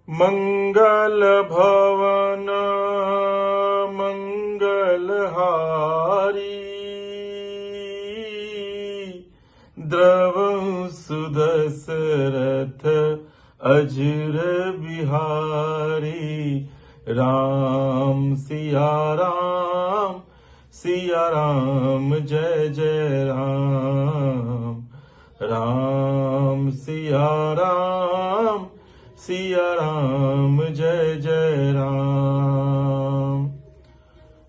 मंगल भवन मंगलहारी द्रवं सुदशरथ अजर बिहारी। राम सिया राम जय जय राम। राम सिया राम जय जय राम।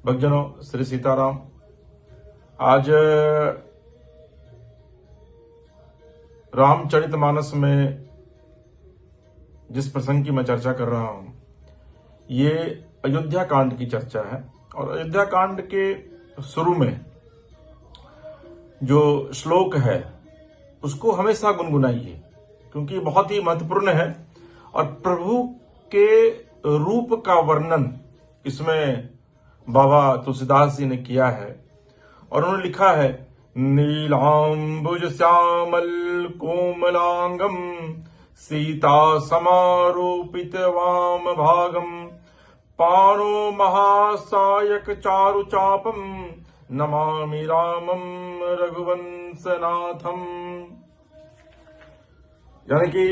भक्तजनों, श्री सीताराम। आज रामचरितमानस में जिस प्रसंग की मैं चर्चा कर रहा हूं, ये अयोध्या कांड की चर्चा है। और अयोध्या कांड के शुरू में जो श्लोक है उसको हमेशा गुनगुनाइए, क्योंकि बहुत ही महत्वपूर्ण है। और प्रभु के रूप का वर्णन इसमें बाबा तुलसीदास जी ने किया है। और उन्होंने लिखा है, नीलांबुज श्यामल कोमलांगम सीता समारोपित वाम भागम पाणो महासायक चारु चापम नमामि रामम रघुवंशनाथम। यानी कि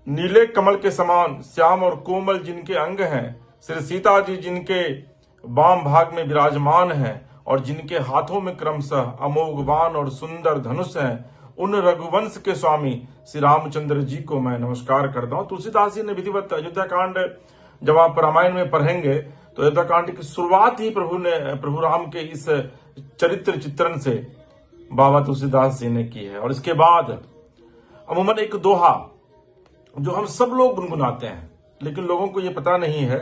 नीले कमल के समान श्याम और कोमल जिनके अंग हैं, श्री सीता जी जिनके वाम भाग में विराजमान हैं और जिनके हाथों में क्रमशः अमोघ बाण और सुंदर धनुष हैं, उन रघुवंश के स्वामी श्री रामचंद्र जी को मैं नमस्कार करता हूं। तुलसीदास जी ने विधिवत अयोध्या कांड जब आप रामायण में पढ़ेंगे तो अयोध्या कांड की शुरुआत ही प्रभु राम के इस चरित्र चित्रण से बाबा तुलसीदास जी ने की है। और इसके बाद अमूमन एक दोहा जो हम सब लोग गुनगुनाते हैं, लेकिन लोगों को यह पता नहीं है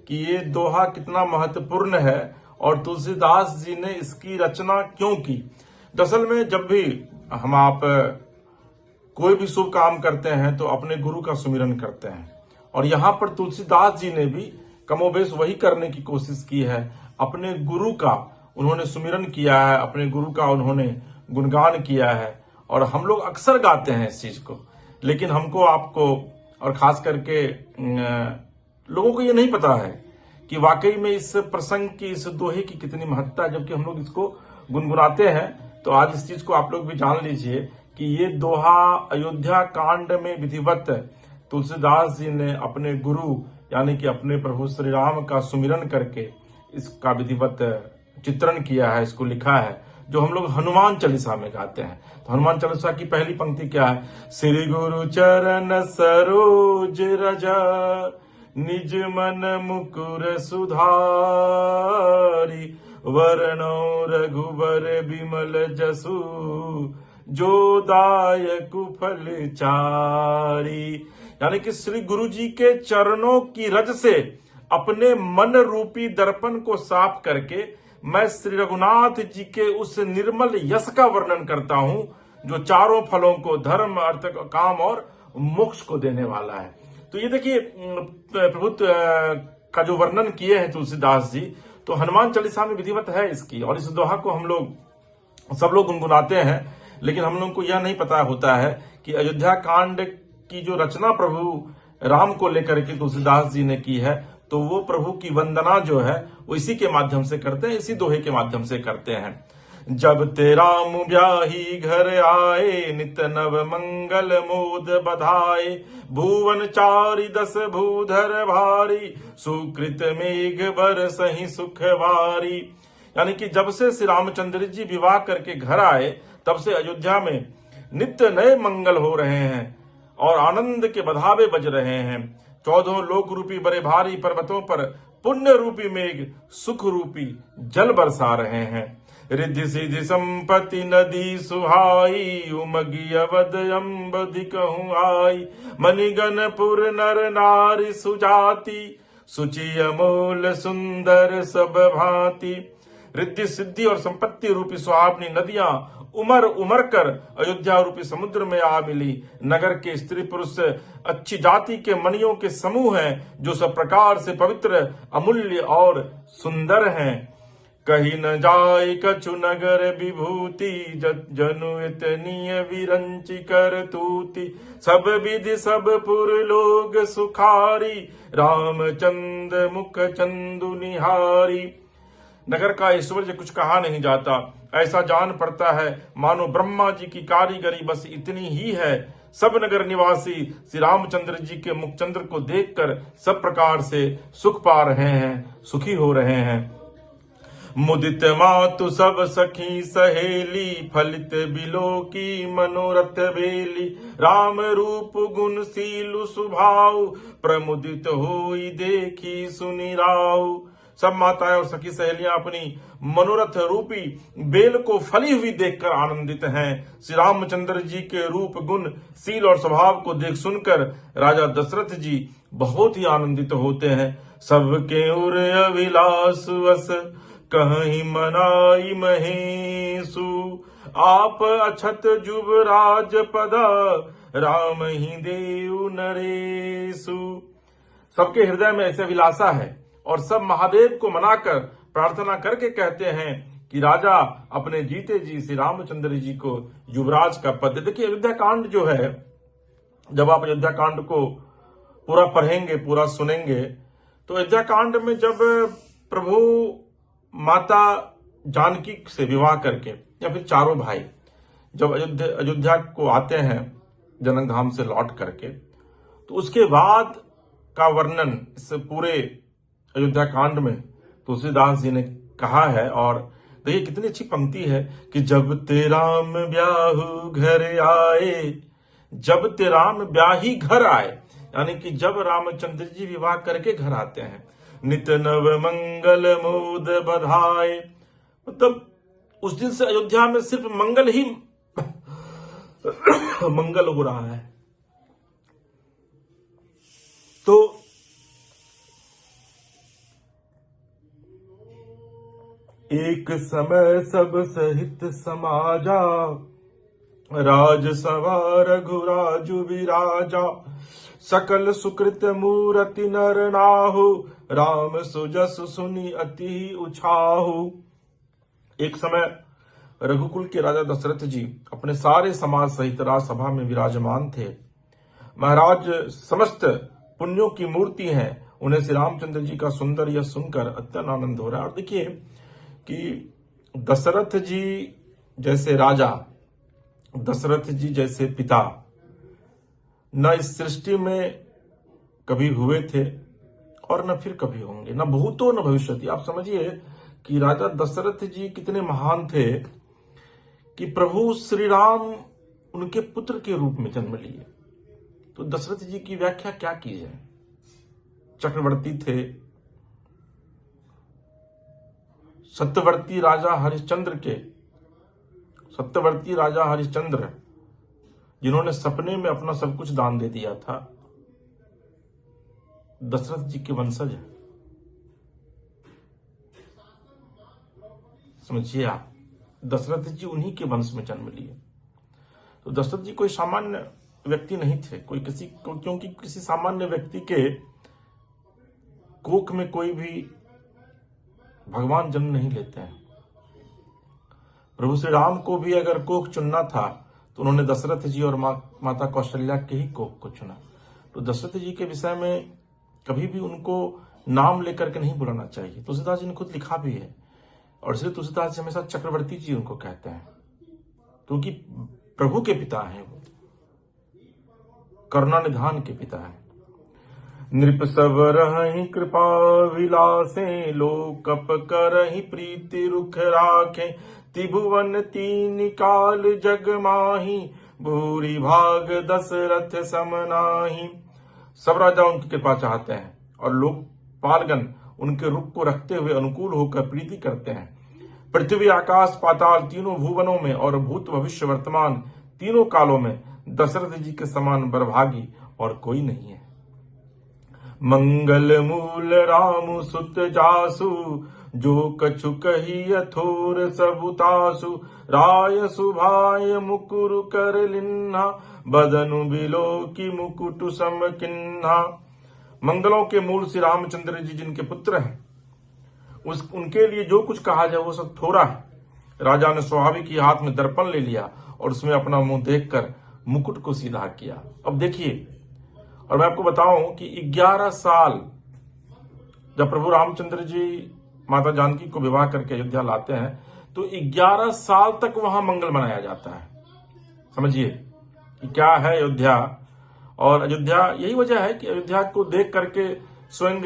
कि ये दोहा कितना महत्वपूर्ण है और तुलसीदास जी ने इसकी रचना क्यों की। दरअसल में जब भी हम आप कोई भी शुभ काम करते हैं तो अपने गुरु का सुमिरन करते हैं, और यहां पर तुलसीदास जी ने भी कमोबेश वही करने की कोशिश की है। अपने गुरु का उन्होंने सुमिरन किया है, अपने गुरु का उन्होंने गुणगान किया है। और हम लोग अक्सर गाते हैं इस चीज को, लेकिन हमको, आपको और खास करके लोगों को ये नहीं पता है कि वाकई में इस प्रसंग की, इस दोहे की कितनी महत्ता है, जबकि हम लोग इसको गुनगुनाते हैं। तो आज इस चीज को आप लोग भी जान लीजिए कि ये दोहा अयोध्या कांड में विधिवत तुलसीदास जी ने अपने गुरु यानी कि अपने प्रभु श्री राम का सुमिरन करके इसका विधिवत चित्रण किया है, इसको लिखा है, जो हम लोग हनुमान चालीसा में गाते हैं। तो हनुमान चालीसा की पहली पंक्ति क्या है? श्री गुरु चरण सरोज रज निज मन मुकुर सुधारी वरणो रघुबर बिमल जसु जो दायक फल चारी। यानी कि श्री गुरु जी के चरणों की रज से अपने मन रूपी दर्पण को साफ करके मैं श्री रघुनाथ जी के उस निर्मल यश का वर्णन करता हूं जो चारों फलों को, धर्म अर्थ काम और मोक्ष को देने वाला है। तो ये देखिए प्रभु का जो वर्णन किए हैं तुलसीदास जी, तो हनुमान चालीसा में विधिवत है इसकी। और इस दोहा को हम लोग सब लोग गुनगुनाते हैं, लेकिन हम लोग को यह नहीं पता होता है कि अयोध्या कांड की जो रचना प्रभु राम को लेकर के तुलसीदास जी ने की है, तो वो प्रभु की वंदना जो है वो इसी के माध्यम से करते हैं, इसी दोहे के माध्यम से करते हैं। जब ते राम ब्याही घर आए नित नव मंगल मोद बधाए भुवन चारि दस भूधर भारी सुकृत मेघ बरसहि सुखवारी। यानी कि जब से श्री रामचंद्र जी विवाह करके घर आए तब से अयोध्या में नित्य नए मंगल हो रहे हैं और आनंद के बधावे बज रहे हैं। 14 लोक रूपी बड़े भारी पर्वतों पर पुण्य रूपी मेघ सुख रूपी जल बरसा रहे हैं। रिद्धि सिद्धि संपत्ति नदी सुहाई उमगी अवध अम्बधि कहूं आई मणिगणपुर नर नारी सुजाति सुचि अमूल सुंदर सब भांति। रिद्धि सिद्धि और संपत्ति रूपी सुहावनी नदियां उमर उमर कर अयोध्या रूपी समुद्र में आ मिली। नगर के स्त्री पुरुष अच्छी जाति के मणियों के समूह हैं जो सब प्रकार से पवित्र, अमूल्य और सुंदर हैं। कही न जाय कछु नगर विभूति, जनु इतनीय विरंचि कर तूति। सब विधि सब पुर लोग सुखारी, रामचंद्र मुख चंदु निहारी। नगर का ऐश्वर्य कुछ कहा नहीं जाता, ऐसा जान पड़ता है मानो ब्रह्मा जी की कारीगरी बस इतनी ही है। सब नगर निवासी श्री रामचंद्र जी के मुखचंद्र को देखकर सब प्रकार से सुख पा रहे हैं, सुखी हो रहे हैं। मुदित मातु सब सखी सहेली, फलित बिलो की मनोरथ बेली। राम रूप गुण सीलु सुभाऊ, प्रमुदित होई देखी सुनि राऊ। सब माताएं और सखी सहेलियां अपनी मनोरथ रूपी बेल को फली हुई देखकर आनंदित हैं। श्री रामचंद्र जी के रूप गुण सील और स्वभाव को देख सुनकर राजा दशरथ जी बहुत ही आनंदित होते हैं। सबके उर अभिलाष वस, कहीं मनाई महेशु। आप अछत जुबराज पदा, राम ही देव नरेशु। सबके हृदय में ऐसे अभिलाषा है और सब महादेव को मनाकर प्रार्थना करके कहते हैं कि राजा अपने जीते जी श्री रामचंद्र जी को युवराज का पद। देखिए अयोध्या कांड जो है, जब आप अयोध्या कांड को पूरा पढ़ेंगे, पूरा सुनेंगे, तो अयोध्या कांड में जब प्रभु माता जानकी से विवाह करके या फिर चारों भाई जब अयोध्या को आते हैं जनक धाम से लौट करके, तो उसके बाद का वर्णन इस पूरे अयोध्या कांड में तुलसीदास जी ने कहा है। और देखिए कितनी अच्छी पंक्ति है कि जब ते राम ब्याहु घर आए, जब ते राम ब्याही घर आए, यानी कि जब रामचंद्र जी विवाह करके घर आते हैं। नित नव मंगल मोद बधाए, मतलब उस दिन से अयोध्या में सिर्फ मंगल ही मंगल हो रहा है। तो एक समय सब सहित समाजा, राज सवा रघुराजु विराजा। सकल सुकृत मूरति नर नाहु, राम सुजस सुनि अति उछाहु। एक समय रघुकुल के राजा दशरथ जी अपने सारे समाज सहित राजसभा में विराजमान थे। महाराज समस्त पुण्यों की मूर्ति हैं, उन्हें श्री रामचंद्र जी का सुंदर यह सुनकर अत्यंत आनंद हो रहा है। और देखिए कि दशरथ जी जैसे राजा, दशरथ जी जैसे पिता न इस सृष्टि में कभी हुए थे और न फिर कभी होंगे, न भूतो न भविष्यति। आप समझिए कि राजा दशरथ जी कितने महान थे कि प्रभु श्री राम उनके पुत्र के रूप में जन्म लिए। तो दशरथ जी की व्याख्या क्या की जाए। चक्रवर्ती थे, सत्यवर्ती राजा हरिश्चंद्र जिन्होंने सपने में अपना सब कुछ दान दे दिया था, दशरथ जी के वंशज है। समझिए आप, दशरथ जी उन्हीं के वंश में जन्म लिए। तो दशरथ जी कोई सामान्य व्यक्ति नहीं थे, क्योंकि किसी सामान्य व्यक्ति के कोख में कोई भी भगवान जन्म नहीं लेते हैं। प्रभु श्री राम को भी अगर कोख चुनना था तो उन्होंने दशरथ जी और माता कौशल्या के ही कोख को चुना। तो दशरथ जी के विषय में कभी भी उनको नाम लेकर के नहीं बुलाना चाहिए। तुलसीदास जी ने खुद लिखा भी है, और इसलिए तुलसीदास जी हमेशा चक्रवर्ती जी उनको कहते हैं, क्योंकि प्रभु के पिता हैं, वो करुणा निधान के पिता हैं। नृप सब रहहि कृपा विलासे, लोक कप करहि प्रीति रुख राखे। त्रिभुवन तीन काल जग माही, भूरि भाग दशरथ सम नाहि। सब राजा उनकी कृपा चाहते हैं और लोकपालगण उनके रूप को रखते हुए अनुकूल होकर प्रीति करते हैं। पृथ्वी आकाश पाताल तीनों भुवनों में और भूत भविष्य वर्तमान तीनों कालों में दशरथ जी के समान बरभागी और कोई नहीं है। मंगल मूल राम सुत जासु, जो कछु कही यथोर सबुतासु। राय सुभाय मुकुरु कर लिन्हा, बदनु बिलो की मुकुटु समकिन्हा। मंगलों के मूल श्री रामचंद्र जी जिनके पुत्र हैं, उनके लिए जो कुछ कहा जाए वो सब थोड़ा है। राजा ने स्वाभाविक ही हाथ में दर्पण ले लिया और उसमें अपना मुंह देखकर मुकुट को सीधा किया। अब देखिए, और मैं आपको बताऊं कि 11 साल जब प्रभु रामचंद्र जी माता जानकी को विवाह करके अयोध्या लाते हैं तो 11 साल तक वहां मंगल मनाया जाता है। समझिए कि क्या है अयोध्या। और अयोध्या, यही वजह है कि अयोध्या को देख करके स्वयं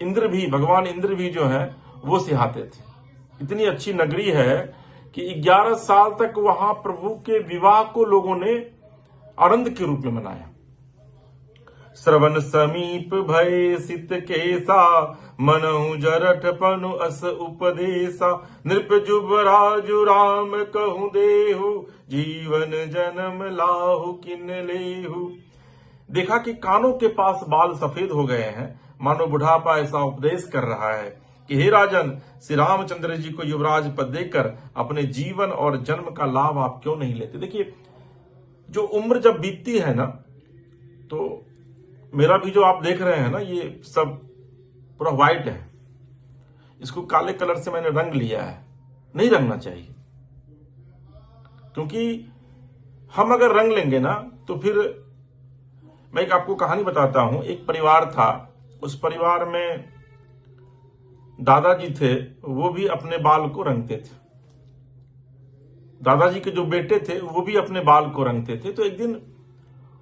इंद्र भी, भगवान इंद्र भी जो है वो सिहाते थे। इतनी अच्छी नगरी है कि 11 साल तक वहां प्रभु के विवाह को लोगों ने आनंद के रूप में मनाया। श्रवण समीप भय सित केसा, मनहु जरठ पनु अस उपदेशा, नृप जुबराजु राम कहूं देहु, जीवन जन्म लाहु किन लेहु। देखा कि कानों के पास बाल सफेद हो गए हैं, मानो बुढ़ापा ऐसा उपदेश कर रहा है कि हे राजन, श्री रामचंद्र जी को युवराज पद देकर अपने जीवन और जन्म का लाभ आप क्यों नहीं लेते। देखिए, जो उम्र जब बीतती है ना, तो मेरा भी जो आप देख रहे हैं ना, ये सब पूरा व्हाइट है, इसको काले कलर से मैंने रंग लिया है। नहीं रंगना चाहिए, क्योंकि हम अगर रंग लेंगे ना तो फिर, मैं एक आपको कहानी बताता हूं। एक परिवार था, उस परिवार में दादाजी थे, वो भी अपने बाल को रंगते थे। दादाजी के जो बेटे थे वो भी अपने बाल को रंगते थे। तो एक दिन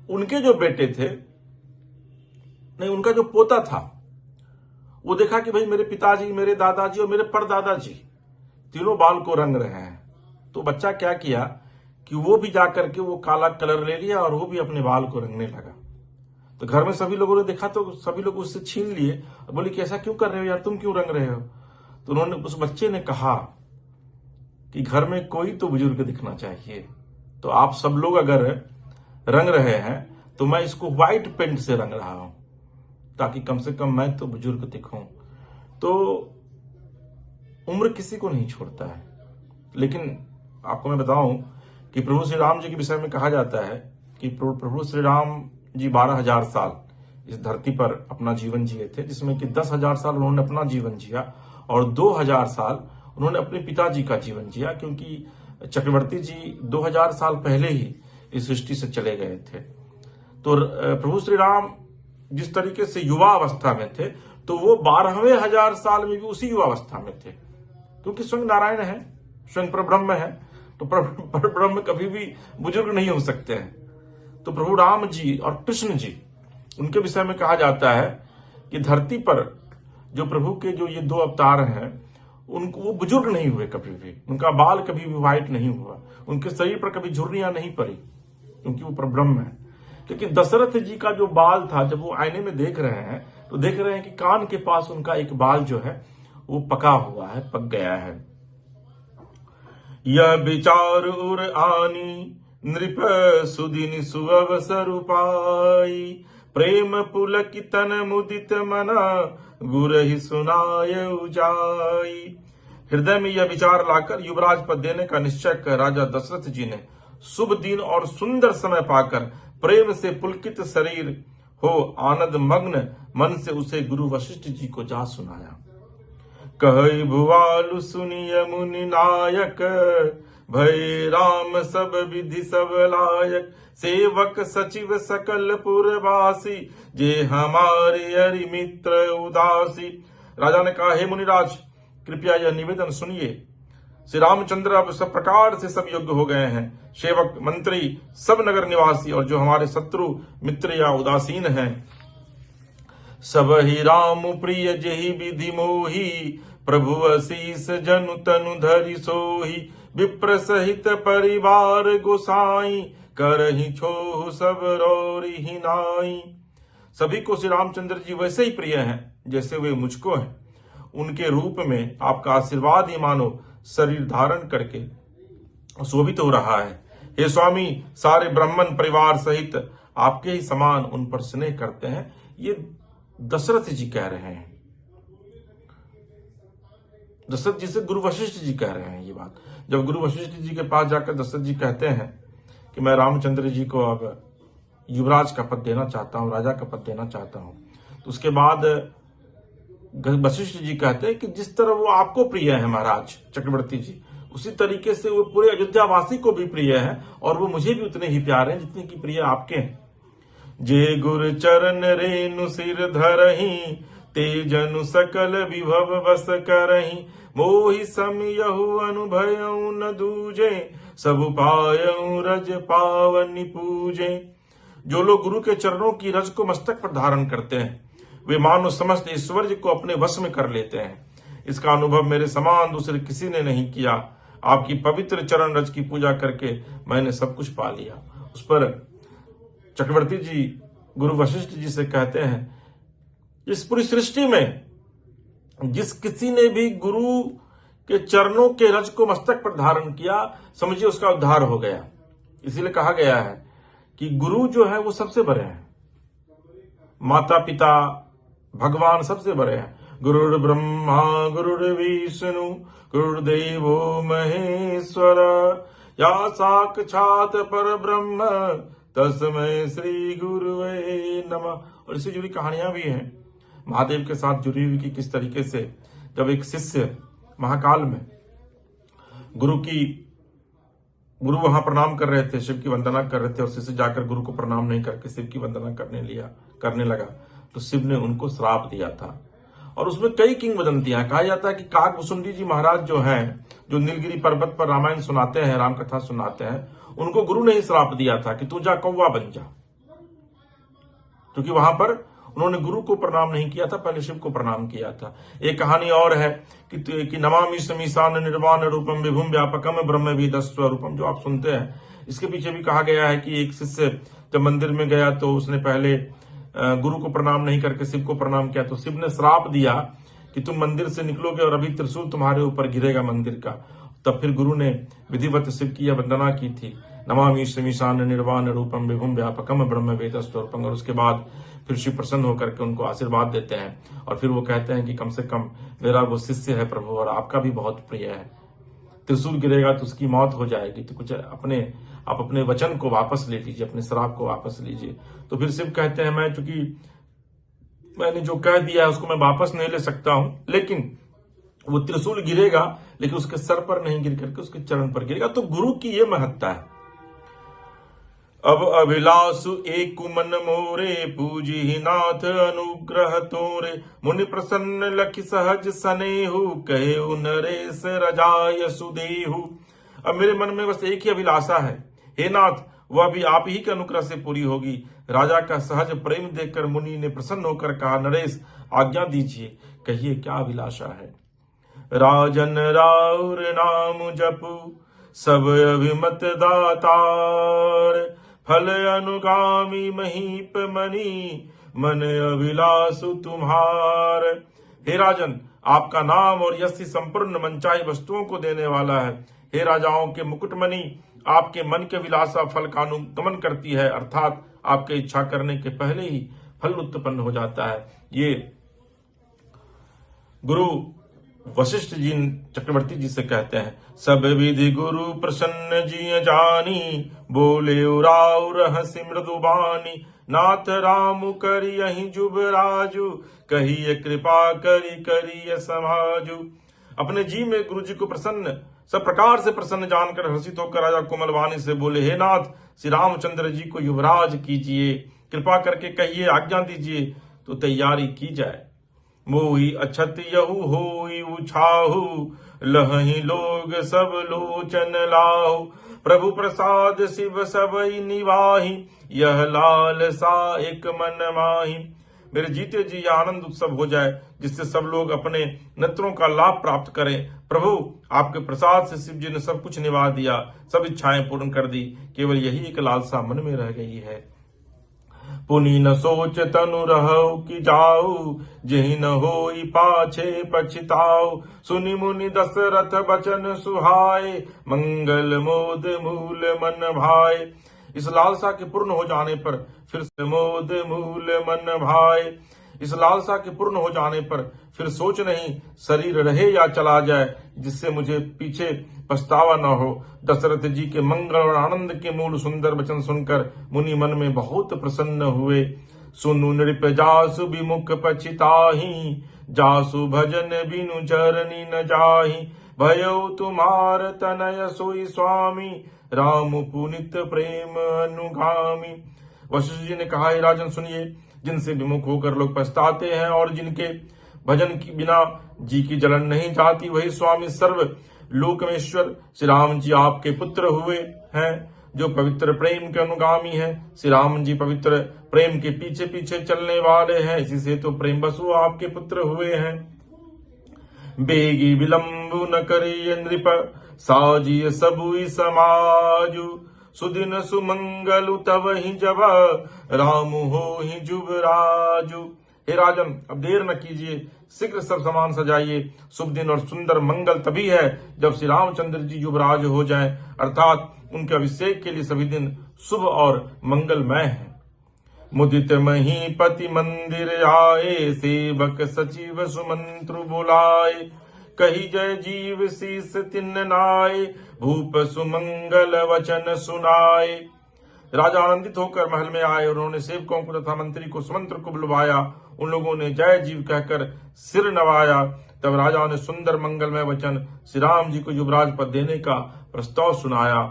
उनके जो बेटे थे, नहीं, उनका जो पोता था, वो देखा कि भाई मेरे पिताजी, मेरे दादाजी और मेरे परदादाजी तीनों बाल को रंग रहे हैं। तो बच्चा क्या किया कि वो भी जाकर के वो काला कलर ले लिया और वो भी अपने बाल को रंगने लगा। तो घर में सभी लोगों ने देखा तो सभी लोग उससे छीन लिए और बोले कि ऐसा क्यों कर रहे हो यार, तुम क्यों रंग रहे हो। तो उन्होंने, उस बच्चे ने कहा कि घर में कोई तो बुजुर्ग दिखना चाहिए, तो आप सब लोग अगर रंग रहे हैं तो मैं इसको व्हाइट पेंट से रंग रहा हूं, ताकि कम से कम मैं तो बुजुर्ग दिखूं। तो उम्र किसी को नहीं छोड़ता है। लेकिन आपको मैं बताऊं कि प्रभु श्री राम जी के विषय में कहा जाता है कि प्रभु श्री राम जी 12,000 साल इस धरती पर अपना जीवन जिए थे, जिसमें कि 10,000 साल उन्होंने अपना जीवन जिया और 2,000 साल उन्होंने अपने पिताजी का जीवन जिया, क्योंकि चक्रवर्ती जी 2,000 साल पहले ही इस सृष्टि से चले गए थे। तो प्रभु श्री राम जिस तरीके से युवा अवस्था में थे, तो वो 12वें हजार साल में भी उसी युवा अवस्था में थे, क्योंकि स्वयं नारायण है, स्वयं परब्रह्म है। तो परब्रह्म कभी भी बुजुर्ग नहीं हो सकते हैं। तो प्रभु राम जी और कृष्ण जी, उनके विषय में कहा जाता है कि धरती पर जो प्रभु के जो ये 2 अवतार हैं, उनको, वो बुजुर्ग नहीं हुए कभी भी, उनका बाल कभी भी व्हाइट नहीं हुआ, उनके शरीर पर कभी झुर्रियां नहीं पड़ी, क्योंकि वो परब्रह्म है। लेकिन दशरथ जी का जो बाल था, जब वो आईने में देख रहे हैं तो देख रहे हैं कि कान के पास उनका एक बाल जो है वो पका हुआ है, पक गया है। यह विचार उर आनी, नृप सुदिन सुअवसर उपाई, प्रेम पुलक तन मुदित मना, गुरहि सुनाय उजाई। हृदय में यह विचार लाकर युवराज पद देने का निश्चय कर राजा दशरथ जी ने शुभ दिन और सुंदर समय पाकर प्रेम से पुलकित शरीर हो आनंद मग्न मन से उसे गुरु वशिष्ठ जी को जा सुनाया। कहि भुआलु सुनिय मुनि नायक, भय राम सब विधि सब लायक, सेवक सचिव सकल पुरवासी, जे हमारे हरि मित्र उदासी। राजा ने कहा, हे मुनिराज, कृपया यह निवेदन सुनिए। श्री रामचंद्र अब सब प्रकार से सब योग्य हो गए हैं। सेवक, मंत्री, सब नगर निवासी और जो हमारे शत्रु मित्र या उदासीन हैं, सब ही राम प्रिय जेहि विधि मोही, प्रभु असीस जनु तनु धरि सोही, विप्र सहित परिवार गोसाई, करहि छोहु सब रौरि ही नाई। सभी को श्री रामचंद्र जी वैसे ही प्रिय हैं जैसे वे मुझको हैं। उनके रूप में आपका आशीर्वाद ही मानो शरीर धारण करके शोभित हो रहा है। हे स्वामी, सारे ब्राह्मण परिवार सहित आपके ही समान उन पर स्नेह करते हैं। ये दशरथ जी कह रहे हैं, दशरथ जी से गुरु वशिष्ठ जी कह रहे हैं ये बात। जब गुरु वशिष्ठ जी के पास जाकर दशरथ जी कहते हैं कि मैं रामचंद्र जी को अब युवराज का पद देना चाहता हूं, राजा का पद देना चाहता हूं, तो उसके बाद वशिष्ठ जी कहते हैं कि जिस तरह वो आपको प्रिय है महाराज चक्रवर्ती जी, उसी तरीके से वो पूरे अयोध्यावासी को भी प्रिय है और वो मुझे भी उतने ही प्यारे हैं जितने की प्रिय आपके हैं। जे गुर चरण रेणु सिर धरही, तेजनु सकल विभव बस करही, मोहि समियहु अनुभयउ न दूजे, सब पायउ रज पावनि पूजे। जो लोग गुरु के चरणों की रज को मस्तक पर धारण करते हैं वे मानो समस्त ऐश्वर्य को अपने वश में कर लेते हैं। इसका अनुभव मेरे समान दूसरे किसी ने नहीं किया। आपकी पवित्र चरण रज की पूजा करके मैंने सब कुछ पा लिया। उस पर चक्रवर्ती जी गुरु वशिष्ठ जी से कहते हैं, इस पूरी सृष्टि में जिस किसी ने भी गुरु के चरणों के रज को मस्तक पर धारण किया, समझिए उसका उद्धार हो गया। इसीलिए कहा गया है कि गुरु जो है वो सबसे बड़े हैं, माता पिता भगवान सबसे बड़े हैं। गुरुर् ब्रह्मा गुरुर्विष्णु गुरुर्देवो महेश्वर, या साक्षात पर ब्रह्म तस्मै श्री गुरुवे नमः। और इससे जुड़ी कहानियां भी हैं महादेव के साथ जुड़ी हुई कि किस तरीके से जब एक शिष्य महाकाल में गुरु वहां प्रणाम कर रहे थे, शिव की वंदना कर रहे थे, और शिष्य जाकर गुरु को प्रणाम नहीं करके शिव की वंदना करने लगा तो शिव ने उनको श्राप दिया था। और उसमें कई किंवदंतियां, कहा जाता है कि काकभुसुंडी जी महाराज जो हैं, जो नीलगिरी पर्वत पर रामायण सुनाते हैं, रामकथा सुनाते हैं, उनको गुरु ने ही श्राप दिया था कि तू जा कौवा बन जा, क्योंकि वहां पर उन्होंने गुरु को प्रणाम नहीं किया था, पहले शिव को प्रणाम किया था। एक कहानी और है कि नमामि समीसान निर्वाण रूपम विभुम व्यापकम ब्रह्म वेदस्वरूपम, जो आप सुनते हैं। इसके पीछे भी कहा गया है कि एक शिष्य जब मंदिर में गया तो उसने पहले गुरु को प्रणाम नहीं करके शिव को प्रणाम किया, तो शिव ने श्राप दिया कि तुम मंदिर से निकलोगे और अभी त्रिशूल तुम्हारे ऊपर गिरेगा मंदिर का। तब फिर गुरु ने विधिवत शिव की यह वंदना की थी, नमामि समीसान निर्वाण रूपम विभुम व्यापकम ब्रह्म वेदस्वरूपम। और उसके बाद फिर शिव प्रसन्न होकर के उनको आशीर्वाद देते हैं और फिर वो कहते हैं कि कम से कम मेरा वो शिष्य है प्रभु और आपका भी बहुत प्रिय है, त्रिशूल गिरेगा तो उसकी मौत हो जाएगी, तो कुछ आप अपने वचन को वापस ले लीजिए, अपने श्राप को वापस लीजिए। तो फिर शिव कहते हैं, मैं चूंकि मैंने जो कह दिया है उसको मैं वापस नहीं ले सकता हूं, लेकिन वो त्रिशूल गिरेगा लेकिन उसके सर पर नहीं गिर करके उसके चरण पर गिरेगा। तो गुरु की ये महत्ता है। अब अभिलाषु एक मन मोरे, पूजी नाथ अनुग्रह तोरे, मुनि प्रसन्न लखि सहज सनेहु, कहे नरेश रजाय सुदेहु। अब मेरे मन में बस एक ही अभिलाषा है, हे नाथ, वह भी आप ही के अनुग्रह से पूरी होगी। राजा का सहज प्रेम देखकर मुनि ने प्रसन्न होकर कहा, नरेश आज्ञा दीजिए, कहिए क्या अभिलाषा है। राजन राउर नाम जपु, सब अभिमत दातार, फल अनुगामी महीप मनी, मन अभिलाषु तुम्हार। हे राजन, आपका नाम और यश संपूर्ण मनचाही वस्तुओं को देने वाला है। हे राजाओं के मुकुटमणि, आपके मन के विलासा फल का अनुगमन करती है, अर्थात आपके इच्छा करने के पहले ही फल उत्पन्न हो जाता है। ये गुरु वशिष्ठ जी चक्रवर्ती जी से कहते हैं, सब विधि गुरु प्रसन्न जी जानी, बोले उराउ रहसि मृदुबानी, नाथ राम करियहि जुबराजु, कहिए कृपा करिय समाजु। अपने जी में गुरु जी को प्रसन्न, सब प्रकार से प्रसन्न जानकर हर्षित होकर राजा कोमल वाणी से बोले, हे नाथ, श्री रामचंद्र जी को युवराज कीजिए, कृपा करके कहिए, आज्ञा दीजिए तो तैयारी की जाए। मोहि अछत यहु होई उछाहु, लहहि लोग सब लोचन लाहु, प्रभु प्रसाद शिव सबई निवाहि, यह लाल सा एक मन माहि। मेरे जीते जी आनंद उत्सव हो जाए, जिससे सब लोग अपने नेत्रों का लाभ प्राप्त करें। प्रभु, आपके प्रसाद से शिव जी ने सब कुछ निभा दिया, सब इच्छाएं पूर्ण कर दी, केवल यही एक लालसा मन में रह गई है। पुनि न सोच तनु रहु कि जाऊ, जेहि न होई पाछे पछताऊ, सुनि मुनि दशरथ बचन सुहाए, मंगल मोद मूल मन भाए। इस लालसा के पूर्ण हो जाने पर फिर से मोद मूल मन भाए। इस लालसा के पूर्ण हो जाने पर फिर सोच नहीं शरीर रहे या चला जाए, जिससे मुझे पीछे पछतावा न हो। दशरथ जी के मंगल और आनंद के मूल सुंदर वचन सुनकर मुनि मन में बहुत प्रसन्न हुए। सुनु नृप जासु विमुख पछिताहि, जासु भजन बिनु चरनी न जाहि। भयो तुम्हार तनय सोई स्वामी, राम पुनित प्रेम अनुगामी। वशिष्ठ जी ने कहा, हे राजन सुनिए, जिनसे विमुख होकर लोग पछताते हैं और जिनके भजन की बिना जी की जलन नहीं जाती, वही स्वामी सर्व लोकमेश्वर श्री राम जी आपके पुत्र हुए हैं, जो पवित्र प्रेम के अनुगामी हैं। श्री राम जी पवित्र प्रेम के पीछे पीछे चलने वाले हैं, इसी से तो प्रेम बसु आपके पुत्र हुए हैं। बेगी विलंबु न करिय नृप, साजिय सबुई समाजु। सुदिन सुमंगलु तब ही जब, राम हो ही जुबराजु। हे राजन, अब देर न कीजिए, शीघ्र सब सामान सजाइए। शुभ दिन और सुंदर मंगल तभी है जब श्री रामचंद्र जी युवराज हो जाएं, अर्थात उनके अभिषेक के लिए सभी दिन शुभ और मंगलमय है। मुदित महीपति मंदिर आए, सेवक सचिव सुमंत्र बुलाए। कही जय जीव शीस तिन्न नाए, भूप सुमंगल वचन सुनाए। राजा आनंदित होकर महल में आए और उन्होंने सेवकों को तथा मंत्री को सुमंत्र को बुलवाया। उन लोगों ने जय जीव कहकर सिर नवाया। तब राजा ने सुंदर मंगलमय वचन श्री राम जी को युवराज पद देने का प्रस्ताव सुनाया।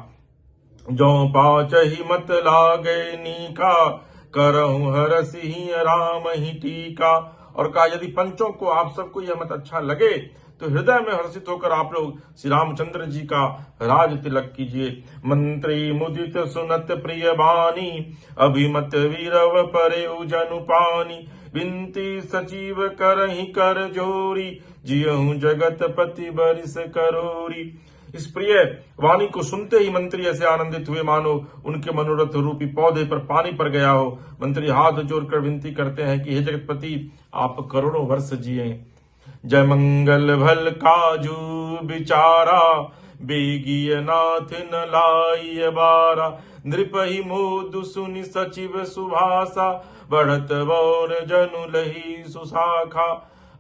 जो पाच ही मत लागे नीका, करहूं हरसि राम ही टीका। और कहा, यदि पंचों को आप सबको यह मत अच्छा लगे तो हृदय में हर्षित होकर आप लोग श्री रामचंद्र जी का राज तिलक कीजिए। मंत्री मुदित सुनत प्रिय बानी, अभिमत वीरव परे जनु पानी। बिनती सचिव करहि कर जोरी, जियहु जगत पति बरिस करोरी। इस प्रिय वाणी को सुनते ही मंत्री ऐसे आनंदित हुए मानो उनके मनोरथ रूपी पौधे पर पानी पड़ गया हो। मंत्री हाथ जोड़कर विनती करते हैं कि हे जगतपति, आप करोड़ों वर्ष जिए। जय मंगल भल काजू बिचारा, बेगिय नाथ न लाइय बारा। नृप ही मोदु सुनि सचिव सुभाषा, बढ़त बौर जनु लही सुशाखा।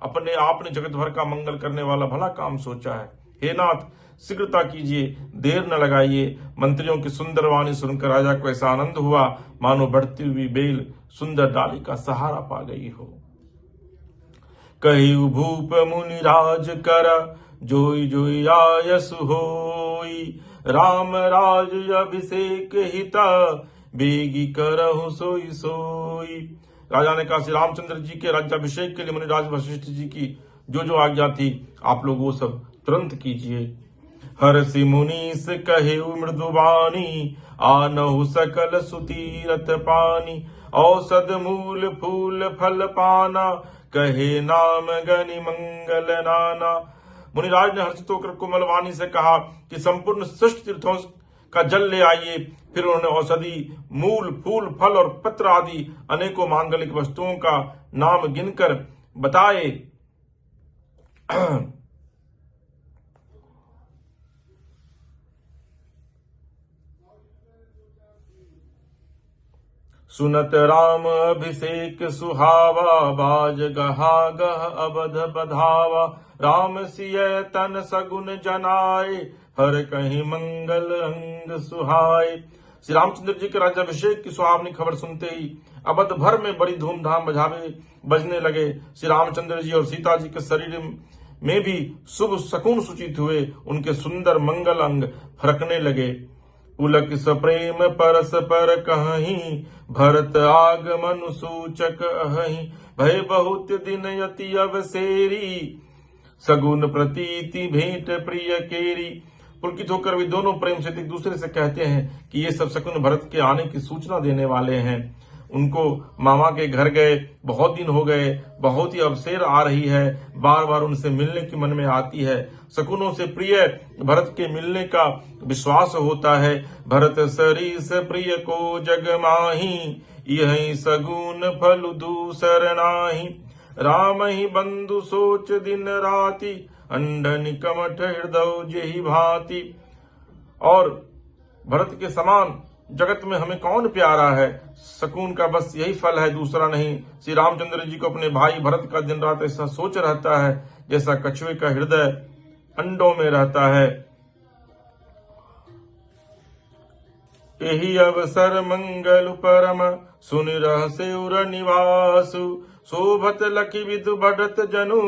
अपने आपने जगत भर का मंगल करने वाला भला काम सोचा है। हे नाथ, शीघ्रता कीजिए, देर न लगाइए। मंत्रियों की सुंदर वाणी सुनकर राजा को ऐसा आनंद हुआ मानो बढ़ती हुई बेल सुंदर डाली का सहारा पा गई हो। कही भूप मुनि राज कर, जोई जोई आयस होई। राम राज अभिषेक हिता, बेगी करहु सोई सोई। राजा ने कहा, श्री रामचंद्र जी के राज्याभिषेक के लिए मुनिराज वशिष्ठ जी की जो जो आज्ञा थी, आप लोग वो सब तुरंत कीजिए। हर्षि मुनीस कहे मृदुवानी, आनहु सकल सुतीरथ पानी। औषध मूल फूल फल पाना, कहे नाम गनि मंगल नाना। मुनिराज ने हर्षित होकर कोमल वाणी से कहा कि संपूर्ण सृष्टि तीर्थों का जल ले आइए। फिर उन्होंने औषधि, मूल, फूल, फल और पत्र आदि अनेकों मांगलिक वस्तुओं का नाम गिनकर बताए। सुनत राम अभिषेक सुहावा, बाज गहा गह अबध बधावा। राम सिय तन सगुन जनाए, हर कहीं मंगल अंग सुहाए। श्री रामचंद्र जी के राज्याभिषेक की सुहावनी खबर सुनते ही अवध भर में बड़ी धूमधाम बजावे बजने लगे। श्री रामचंद्र जी और सीता जी के शरीर में भी शुभ शकुन सूचित हुए। उनके सुंदर मंगल अंग फरकने लगे। पुलक सप्रेम परस पर कहीं, भरत आगमन सूचक अहि। भय बहुत दिन यति अवसेरी, सगुन प्रतीति भेंट प्रिय केरी। पुलकित होकर वे दोनों प्रेम से एक दूसरे से कहते हैं कि ये सब शकुन भरत के आने की सूचना देने वाले हैं। उनको मामा के घर गए, बहुत दिन हो गए, बहुत ही अवसेर आ रही है, बार बार उनसे मिलने की मन में आती है। शकुनों से प्रिय भरत के मिलने का विश्वास होता है। भरत सरीस प्रिय को जग माही, यही सगुन फल दूसर नाही। राम ही बंधु सोच दिन राति, अंडन कमठ हृदय जेहि भांति। और भरत के समान जगत में हमें कौन प्यारा है, सुकून का बस यही फल है, दूसरा नहीं। श्री रामचंद्र जी को अपने भाई भरत का दिन रात ऐसा सोच रहता है जैसा कछुए का हृदय अंडों में रहता है। एहि अवसर मंगल परम सुनि रहसे उर निवासु, शोभत लखि विदु बढ़त जनु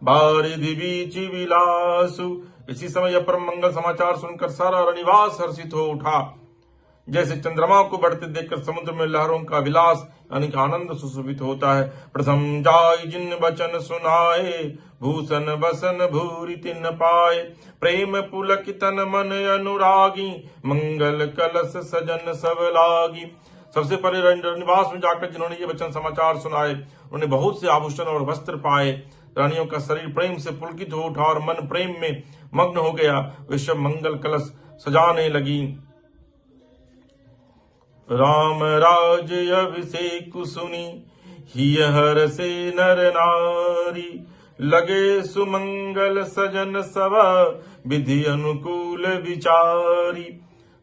बारिधि बीच विलासु। इसी समय यह परम मंगल समाचार सुनकर सारा रनिवास हर्षित हो उठा, जैसे चंद्रमा को बढ़ते देखकर समुद्र में लहरों का विलास यानी कि आनंद सुशोभित होता है। प्रथम जाय जिन वचन सुनाए, भूषण बसन भूरि तिन पाए, प्रेम पुलक तन मन अनुरागी, मंगल कलश सजन सब लागी। सबसे पहले रनिवास में जाकर जिन्होंने ये वचन समाचार सुनाए, उन्होंने बहुत से आभूषण और वस्त्र पाए। रानियों का शरीर प्रेम से पुलकित हो उठा और मन प्रेम में मग्न हो गया। वे सब मंगल कलश सजाने लगी। राम राज अभिषेक सुनी, हिय हर से नर नारी, लगे सुमंगल सजन सब विधि अनुकूल विचारी।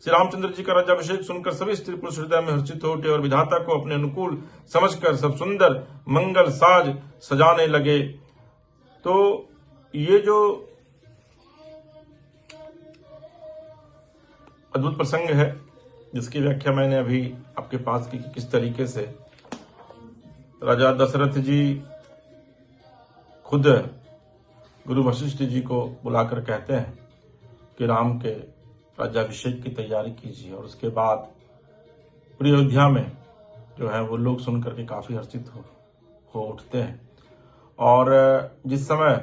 श्री रामचंद्र जी का राज्याभिषेक सुनकर सभी स्त्री पुरुष हृदय में हर्षित हो उठे और विधाता को अपने अनुकूल समझकर सब सुंदर मंगल साज सजाने लगे। तो ये जो अद्भुत प्रसंग है, जिसकी व्याख्या मैंने अभी आपके पास की कि किस तरीके से राजा दशरथ जी खुद गुरु वशिष्ठ जी को बुलाकर कहते हैं कि राम के राज्याभिषेक की तैयारी कीजिए, और उसके बाद पूरी अयोध्या में जो है वो लोग सुनकर के काफी हर्षित हो उठते हैं। और जिस समय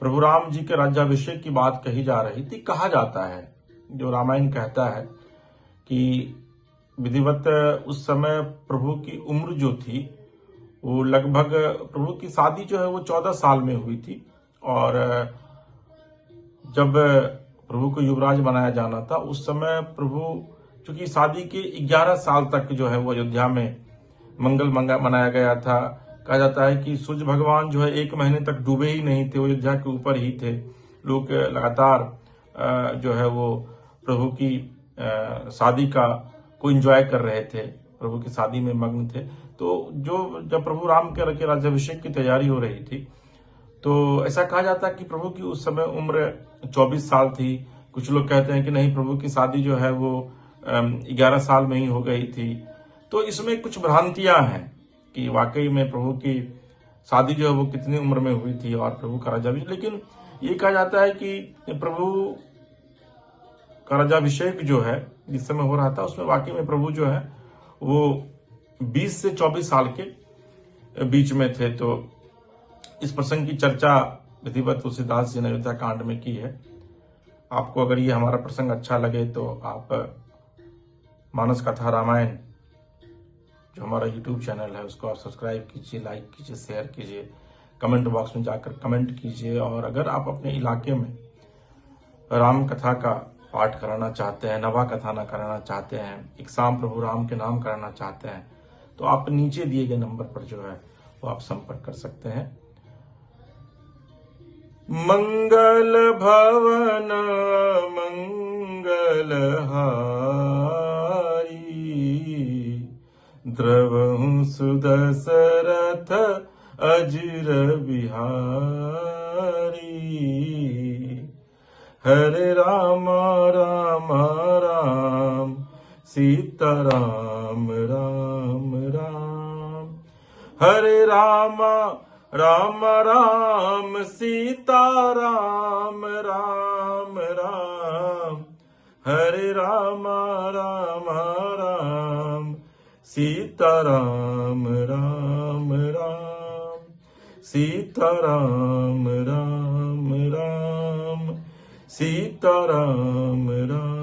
प्रभु राम जी के राज्याभिषेक की बात कही जा रही थी, कहा जाता है, जो रामायण कहता है कि विधिवत उस समय प्रभु की उम्र जो थी वो लगभग, प्रभु की शादी जो है वो 14 साल में हुई थी, और जब प्रभु को युवराज बनाया जाना था उस समय प्रभु, चूंकि शादी के 11 साल तक जो है वो अयोध्या में मंगल मनाया गया था। कहा जाता है कि सूर्य भगवान जो है 1 महीने तक डूबे ही नहीं थे, वो अयोध्या के ऊपर ही थे। लोग लगातार जो है वो प्रभु की शादी का को एंजॉय कर रहे थे, प्रभु की शादी में मग्न थे। तो जब प्रभु राम के राज्याभिषेक की तैयारी हो रही थी, तो ऐसा कहा जाता है कि प्रभु की उस समय उम्र 24 साल थी। कुछ लोग कहते हैं कि नहीं, प्रभु की शादी जो है वो 11 साल में ही हो गई थी। तो इसमें कुछ भ्रांतियां हैं कि वाकई में प्रभु की शादी जो है वो कितनी उम्र में हुई थी और प्रभु का राज्याभिषेक। लेकिन ये कहा जाता है कि प्रभु का राज्याभिषेक जो है जिस समय हो रहा था, उसमें वाकई में प्रभु जो है वो 20 से 24 साल के बीच में थे। तो इस प्रसंग की चर्चा विधिवत तुलसीदास जी ने अयोध्या कांड में की है। आपको अगर ये हमारा प्रसंग अच्छा लगे तो आप मानस कथा रामायण जो हमारा YouTube चैनल है उसको आप सब्सक्राइब कीजिए, लाइक कीजिए, शेयर कीजिए, कमेंट बॉक्स में जाकर कमेंट कीजिए। और अगर आप अपने इलाके में राम कथा का पाठ कराना चाहते हैं, नवा कथा ना कराना चाहते हैं, एक शाम प्रभु राम के नाम कराना चाहते हैं, तो आप नीचे दिए गए नंबर पर जो है वो आप संपर्क कर सकते हैं। मंगल भवन मंगल हारी, द्रवहु सुदशरथ अजर बिहारी। हरे राम राम राम, सीता राम राम राम। हरे राम राम राम, सीता राम राम राम। हरे राम राम राम, सीता राम राम राम। सीता राम राम राम, सीता राम राम।